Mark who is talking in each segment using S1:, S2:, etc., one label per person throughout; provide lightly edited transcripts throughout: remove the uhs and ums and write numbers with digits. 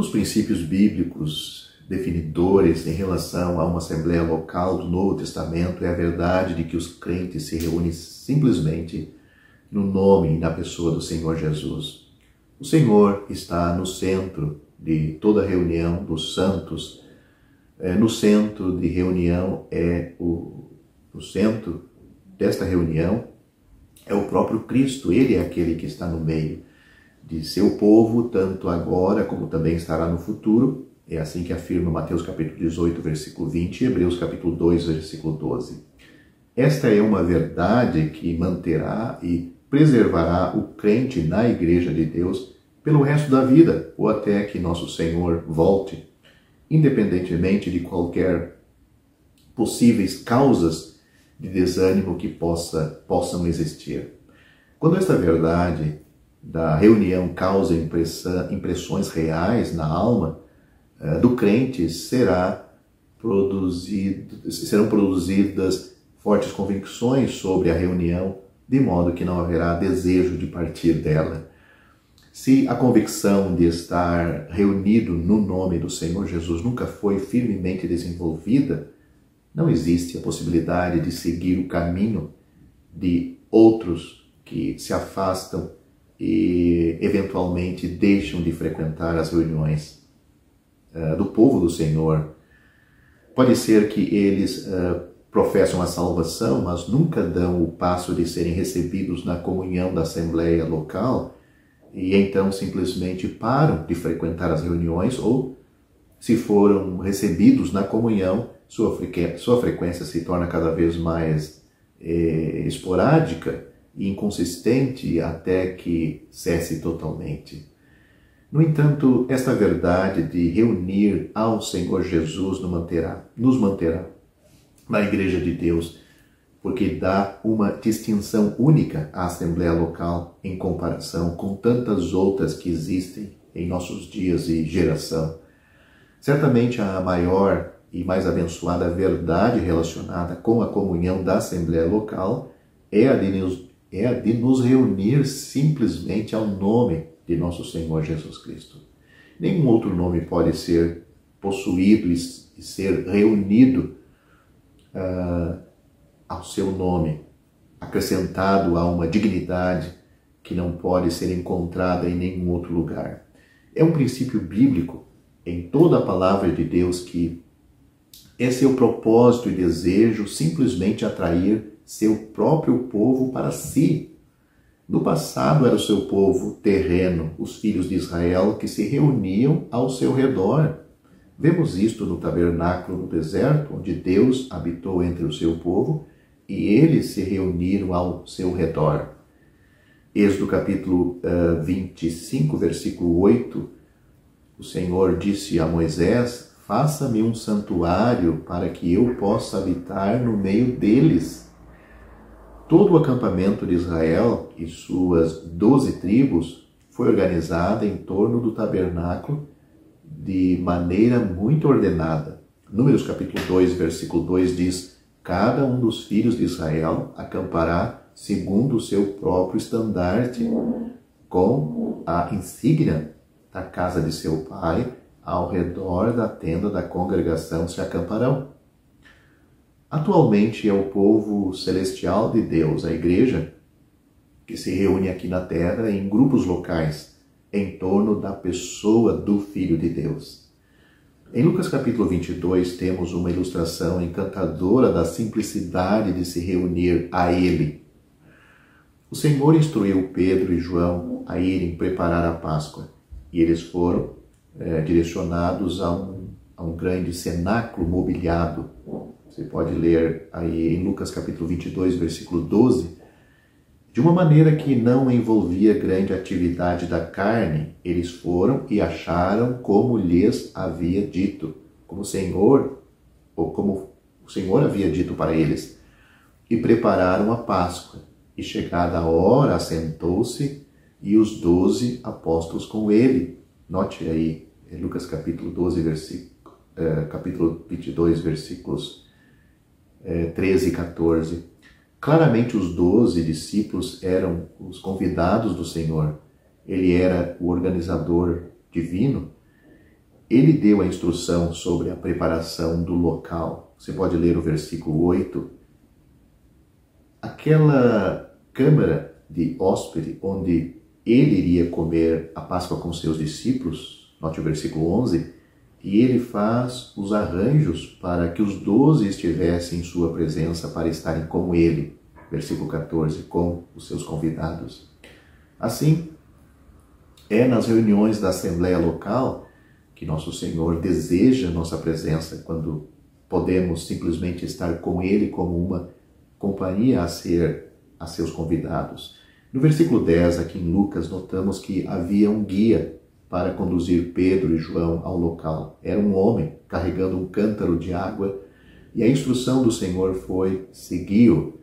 S1: dos princípios bíblicos definidores em relação a uma assembleia local do Novo Testamento é a verdade de que os crentes se reúnem simplesmente no nome e na pessoa do Senhor Jesus. O Senhor está no centro de toda reunião dos santos. No centro de reunião no centro desta reunião é o próprio Cristo. Ele é aquele que está no meio de seu povo, tanto agora como também estará no futuro. É assim que afirma Mateus capítulo 18, versículo 20 e Hebreus capítulo 2, versículo 12. Esta é uma verdade que manterá e preservará o crente na Igreja de Deus pelo resto da vida, ou até que nosso Senhor volte, independentemente de qualquer possíveis causas de desânimo que possam existir. Quando esta verdade da reunião causa impressões reais na alma do crente, serão produzidas fortes convicções sobre a reunião, de modo que não haverá desejo de partir dela. Se a convicção de estar reunido no nome do Senhor Jesus nunca foi firmemente desenvolvida, não existe a possibilidade de seguir o caminho de outros que se afastam e eventualmente deixam de frequentar as reuniões do povo do Senhor. Pode ser que eles professam a salvação, mas nunca dão o passo de serem recebidos na comunhão da assembleia local e então simplesmente param de frequentar as reuniões, ou se foram recebidos na comunhão, sua frequência se torna cada vez mais esporádica e inconsistente até que cesse totalmente. No entanto, esta verdade de reunir ao Senhor Jesus nos manterá na Igreja de Deus, porque dá uma distinção única à Assembleia Local em comparação com tantas outras que existem em nossos dias e geração. Certamente a maior e mais abençoada verdade relacionada com a comunhão da Assembleia Local é a de nos reunir simplesmente ao nome de nosso Senhor Jesus Cristo. Nenhum outro nome pode ser possuído e ser reunido ao seu nome, acrescentado a uma dignidade que não pode ser encontrada em nenhum outro lugar. É um princípio bíblico em toda a palavra de Deus que é seu propósito e desejo simplesmente atrair seu próprio povo para si. No passado era o seu povo terreno, os filhos de Israel, que se reuniam ao seu redor. Vemos isto no tabernáculo no deserto, onde Deus habitou entre o seu povo e eles se reuniram ao seu redor. Êxodo capítulo 25, versículo 8, o Senhor disse a Moisés: faça-me um santuário para que eu possa habitar no meio deles. Todo o acampamento de Israel e suas 12 tribos foi organizado em torno do tabernáculo de maneira muito ordenada. Números capítulo 2, versículo 2 diz: cada um dos filhos de Israel acampará segundo o seu próprio estandarte, com a insígnia da casa de seu pai, ao redor da tenda da congregação se acamparão. Atualmente é o povo celestial de Deus, a igreja, que se reúne aqui na terra em grupos locais, em torno da pessoa do Filho de Deus. Em Lucas capítulo 22 temos uma ilustração encantadora da simplicidade de se reunir a Ele. O Senhor instruiu Pedro e João a irem preparar a Páscoa, e eles foram direcionados a um grande cenáculo mobiliado. Você pode ler aí em Lucas capítulo 22, versículo 12, de uma maneira que não envolvia grande atividade da carne. Eles foram e acharam como lhes havia dito, como o Senhor havia dito para eles, e prepararam a Páscoa. E chegada a hora, assentou-se e os 12 apóstolos com ele. Note aí, Lucas capítulo 12, capítulo 22, versículos 13 e 14. Claramente os 12 discípulos eram os convidados do Senhor. Ele era o organizador divino ele deu a instrução sobre a preparação do local. Você pode ler o versículo 8. Aquela câmara de hóspede onde ele iria comer a Páscoa com seus discípulos, note o versículo 11, e ele faz os arranjos para que os 12 estivessem em sua presença para estarem com ele, versículo 14, com os seus convidados. Assim, é nas reuniões da Assembleia Local que nosso Senhor deseja nossa presença, quando podemos simplesmente estar com ele como uma companhia a seus convidados. No versículo 10, aqui em Lucas, notamos que havia um guia para conduzir Pedro e João ao local. Era um homem carregando um cântaro de água e a instrução do Senhor foi segui-o.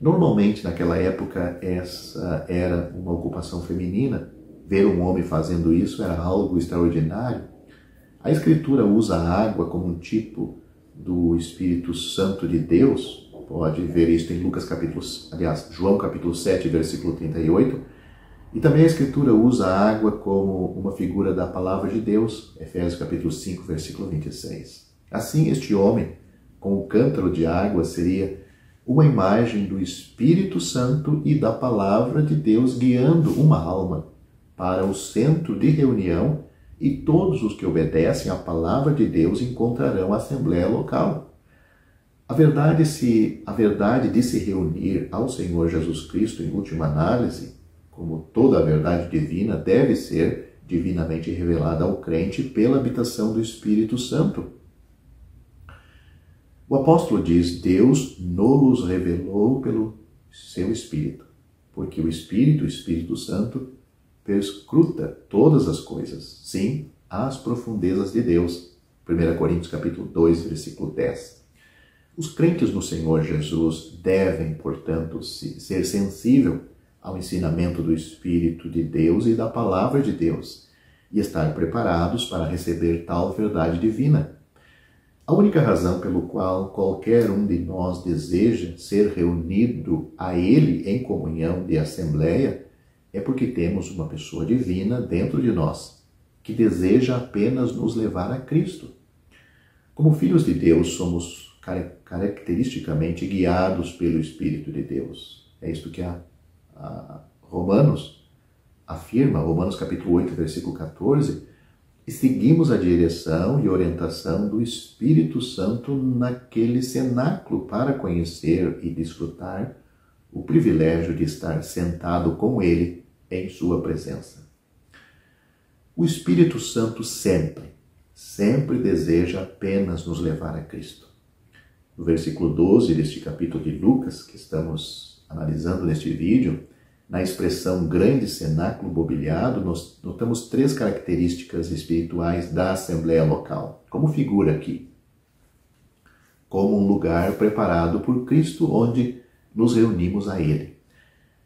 S1: Normalmente, naquela época, essa era uma ocupação feminina. Ver um homem fazendo isso era algo extraordinário. A Escritura usa a água como um tipo do Espírito Santo de Deus. Pode ver isso em João capítulo 7, versículo 38. E também a Escritura usa a água como uma figura da palavra de Deus. Efésios capítulo 5, versículo 26. Assim, este homem, com o cântaro de água, seria uma imagem do Espírito Santo e da palavra de Deus guiando uma alma para o centro de reunião, e todos os que obedecem à palavra de Deus encontrarão a assembleia local. A verdade de se reunir ao Senhor Jesus Cristo, em última análise, como toda a verdade divina, deve ser divinamente revelada ao crente pela habitação do Espírito Santo. O apóstolo diz: Deus nos revelou pelo seu Espírito, porque o Espírito Santo, perscruta todas as coisas, sim, as profundezas de Deus. 1 Coríntios capítulo 2, versículo 10. Os crentes no Senhor Jesus devem, portanto, ser sensíveis ao ensinamento do Espírito de Deus e da Palavra de Deus, e estar preparados para receber tal verdade divina. A única razão pelo qual qualquer um de nós deseja ser reunido a Ele em comunhão de assembleia é porque temos uma pessoa divina dentro de nós, que deseja apenas nos levar a Cristo. Como filhos de Deus, somos caracteristicamente guiados pelo Espírito de Deus. É isto que Romanos afirma, Romanos capítulo 8, versículo 14, e seguimos a direção e orientação do Espírito Santo naquele cenáculo para conhecer e desfrutar o privilégio de estar sentado com Ele em sua presença. O Espírito Santo sempre deseja apenas nos levar a Cristo. No versículo 12 deste capítulo de Lucas, que estamos analisando neste vídeo, na expressão grande cenáculo mobiliado, nós notamos 3 características espirituais da Assembleia Local, como figura aqui. Como um lugar preparado por Cristo, onde nos reunimos a Ele.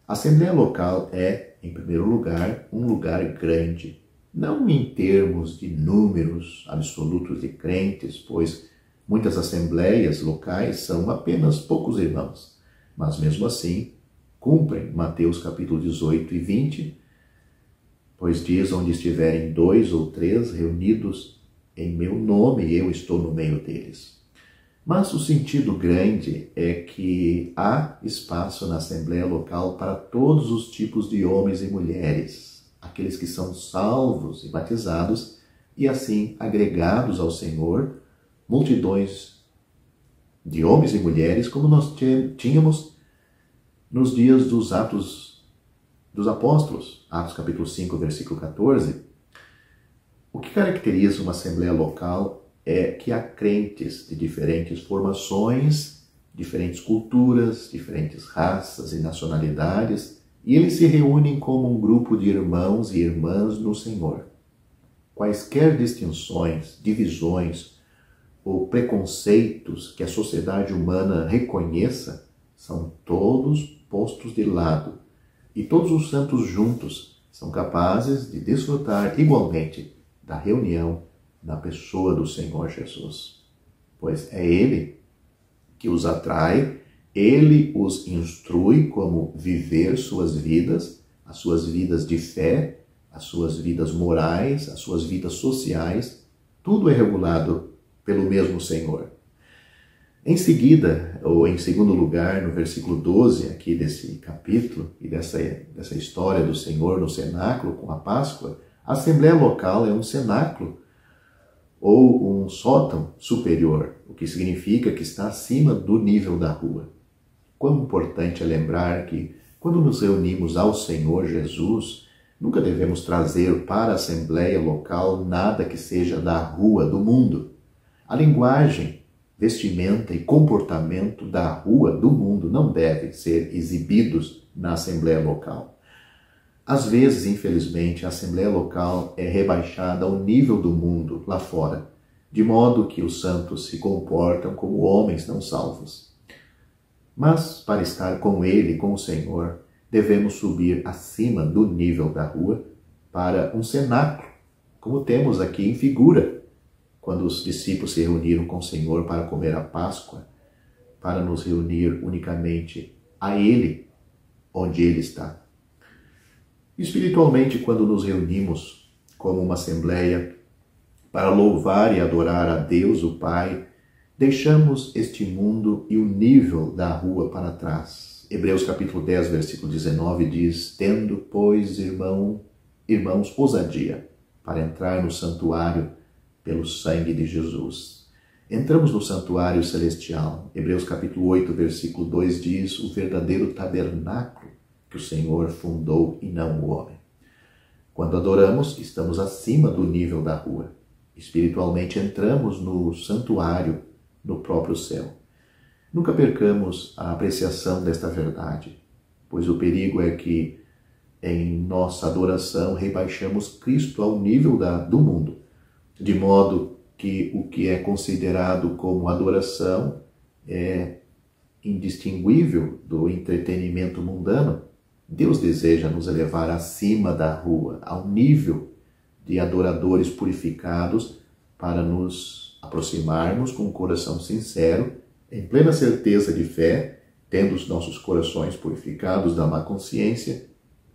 S1: A Assembleia Local é, em primeiro lugar, um lugar grande, não em termos de números absolutos de crentes, pois muitas assembleias locais são apenas poucos irmãos, mas mesmo assim cumprem Mateus capítulo 18 e 20, pois diz: onde estiverem 2 ou 3 reunidos em meu nome, eu estou no meio deles. Mas o sentido grande é que há espaço na Assembleia Local para todos os tipos de homens e mulheres, aqueles que são salvos e batizados e assim agregados ao Senhor, multidões de homens e mulheres, como nós tínhamos nos dias dos Atos dos Apóstolos, Atos capítulo 5, versículo 14. O que caracteriza uma Assembleia Local é que há crentes de diferentes formações, diferentes culturas, diferentes raças e nacionalidades, e eles se reúnem como um grupo de irmãos e irmãs no Senhor. Quaisquer distinções, divisões ou preconceitos que a sociedade humana reconheça são todos postos de lado, e todos os santos juntos são capazes de desfrutar igualmente da reunião na pessoa do Senhor Jesus. Pois é Ele que os atrai, Ele os instrui como viver suas vidas, as suas vidas de fé, as suas vidas morais, as suas vidas sociais, Tudo é regulado pelo mesmo Senhor. Em seguida, ou em segundo lugar, no versículo 12 aqui desse capítulo e dessa história do Senhor no cenáculo com a Páscoa, a Assembleia Local é um cenáculo ou um sótão superior, o que significa que está acima do nível da rua. Quão importante é lembrar que, quando nos reunimos ao Senhor Jesus, nunca devemos trazer para a Assembleia Local nada que seja da rua, do mundo. A linguagem, vestimenta e comportamento da rua, do mundo, não devem ser exibidos na Assembleia Local. Às vezes, infelizmente, a Assembleia Local é rebaixada ao nível do mundo lá fora, de modo que os santos se comportam como homens não salvos. Mas, para estar com Ele, com o Senhor, devemos subir acima do nível da rua para um cenáculo, como temos aqui em figura, quando os discípulos se reuniram com o Senhor para comer a Páscoa, para nos reunir unicamente a Ele, onde Ele está. Espiritualmente, quando nos reunimos como uma assembleia para louvar e adorar a Deus, o Pai, deixamos este mundo e o nível da rua para trás. Hebreus capítulo 10, versículo 19 diz: tendo, pois, irmãos, ousadia para entrar no santuário pelo sangue de Jesus. Entramos no santuário celestial. Hebreus capítulo 8, versículo 2 diz: o verdadeiro tabernáculo que o Senhor fundou e não o homem. Quando adoramos, estamos acima do nível da rua. Espiritualmente entramos no santuário, no próprio céu. Nunca percamos a apreciação desta verdade, pois o perigo é que em nossa adoração rebaixamos Cristo ao nível do mundo, de modo que o que é considerado como adoração é indistinguível do entretenimento mundano. Deus deseja nos elevar acima da rua, ao nível de adoradores purificados, para nos aproximarmos com um coração sincero, em plena certeza de fé, tendo os nossos corações purificados da má consciência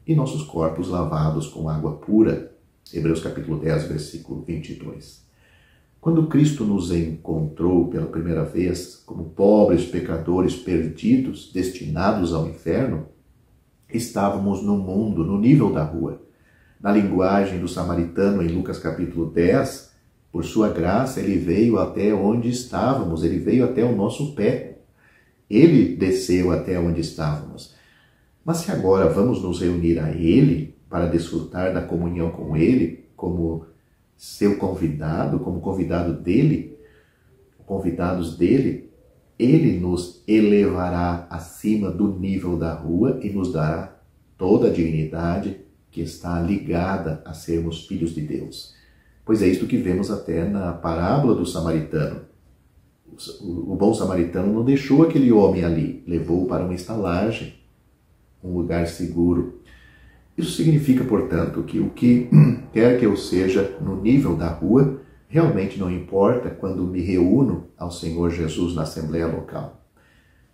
S1: e nossos corpos lavados com água pura. Hebreus capítulo 10, versículo 22. Quando Cristo nos encontrou pela primeira vez como pobres pecadores perdidos, destinados ao inferno, estávamos no mundo, no nível da rua. Na linguagem do samaritano em Lucas capítulo 10, por sua graça ele veio até onde estávamos, ele veio até o nosso pé. Ele desceu até onde estávamos. Mas se agora vamos nos reunir a Ele para desfrutar da comunhão com Ele, como seu convidado, como convidado dele, convidados dele, Ele nos elevará acima do nível da rua e nos dará toda a dignidade que está ligada a sermos filhos de Deus. Pois é isto que vemos até na parábola do samaritano. O bom samaritano não deixou aquele homem ali, levou-o para uma estalagem, um lugar seguro. Isso significa, portanto, que o que quer que eu seja no nível da rua, realmente não importa quando me reúno ao Senhor Jesus na Assembleia Local.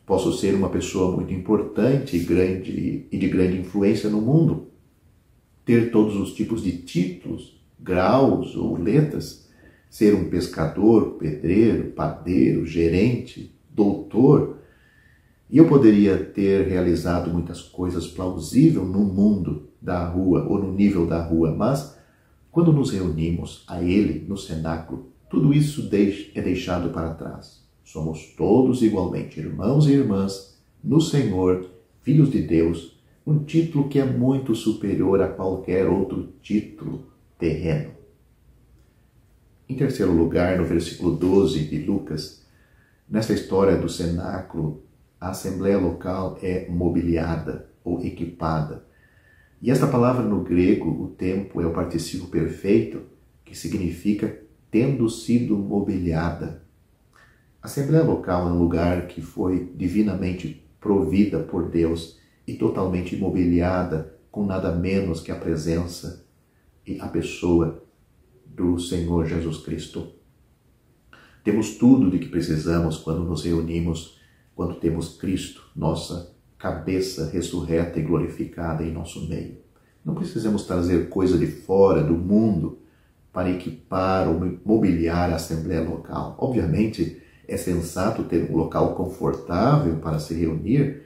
S1: Posso ser uma pessoa muito importante e de grande influência no mundo, ter todos os tipos de títulos, graus ou letras, ser um pescador, pedreiro, padeiro, gerente, doutor. E eu poderia ter realizado muitas coisas plausíveis no mundo da rua ou no nível da rua, mas quando nos reunimos a Ele no cenáculo, tudo isso é deixado para trás. Somos todos igualmente irmãos e irmãs no Senhor, filhos de Deus, um título que é muito superior a qualquer outro título terreno. Em terceiro lugar, no versículo 12 de Lucas, nessa história do cenáculo, a Assembleia Local é mobiliada ou equipada. E esta palavra no grego, o tempo, é o particípio perfeito, que significa tendo sido mobiliada. A Assembleia Local é um lugar que foi divinamente provida por Deus e totalmente mobiliada com nada menos que a presença e a pessoa do Senhor Jesus Cristo. Temos tudo de que precisamos quando nos reunimos, quando temos Cristo, nossa cabeça ressurreta e glorificada em nosso meio. Não precisamos trazer coisa de fora, do mundo, para equipar ou mobiliar a assembleia local. Obviamente, é sensato ter um local confortável para se reunir,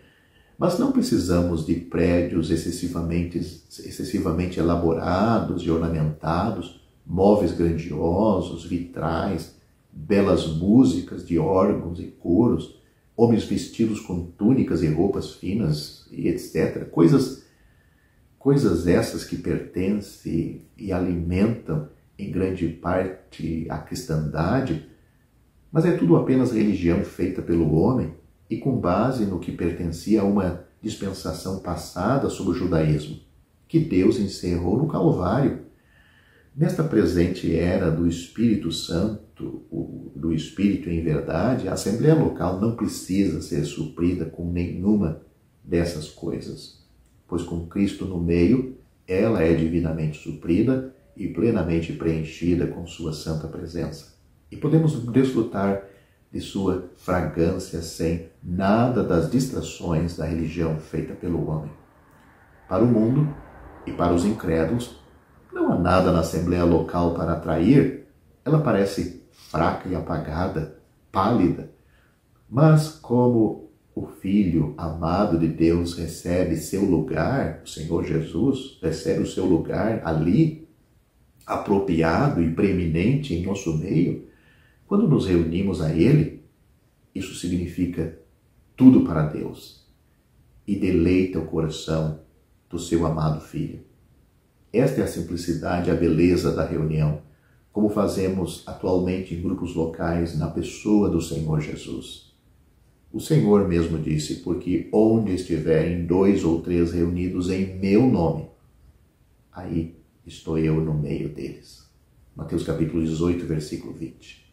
S1: mas não precisamos de prédios excessivamente elaborados e ornamentados, móveis grandiosos, vitrais, belas músicas de órgãos e coros, homens vestidos com túnicas e roupas finas, e etc. Coisas essas que pertencem e alimentam em grande parte a cristandade, mas é tudo apenas religião feita pelo homem e com base no que pertencia a uma dispensação passada sob o judaísmo, que Deus encerrou no Calvário. Nesta presente era do Espírito Santo, do Espírito em verdade, a Assembleia Local não precisa ser suprida com nenhuma dessas coisas, pois com Cristo no meio, ela é divinamente suprida e plenamente preenchida com sua santa presença. E podemos desfrutar de sua fragrância sem nada das distrações da religião feita pelo homem. Para o mundo e para os incrédulos, não há nada na Assembleia Local para atrair. Ela parece fraca e apagada, pálida. Mas como o Filho amado de Deus recebe seu lugar, o Senhor Jesus recebe o seu lugar ali, apropriado e preeminente em nosso meio, quando nos reunimos a Ele, isso significa tudo para Deus e deleita o coração do seu amado Filho. Esta é a simplicidade, a beleza da reunião, como fazemos atualmente em grupos locais na pessoa do Senhor Jesus. O Senhor mesmo disse, porque onde estiverem 2 ou 3 reunidos em meu nome, aí estou eu no meio deles. Mateus capítulo 18, versículo 20.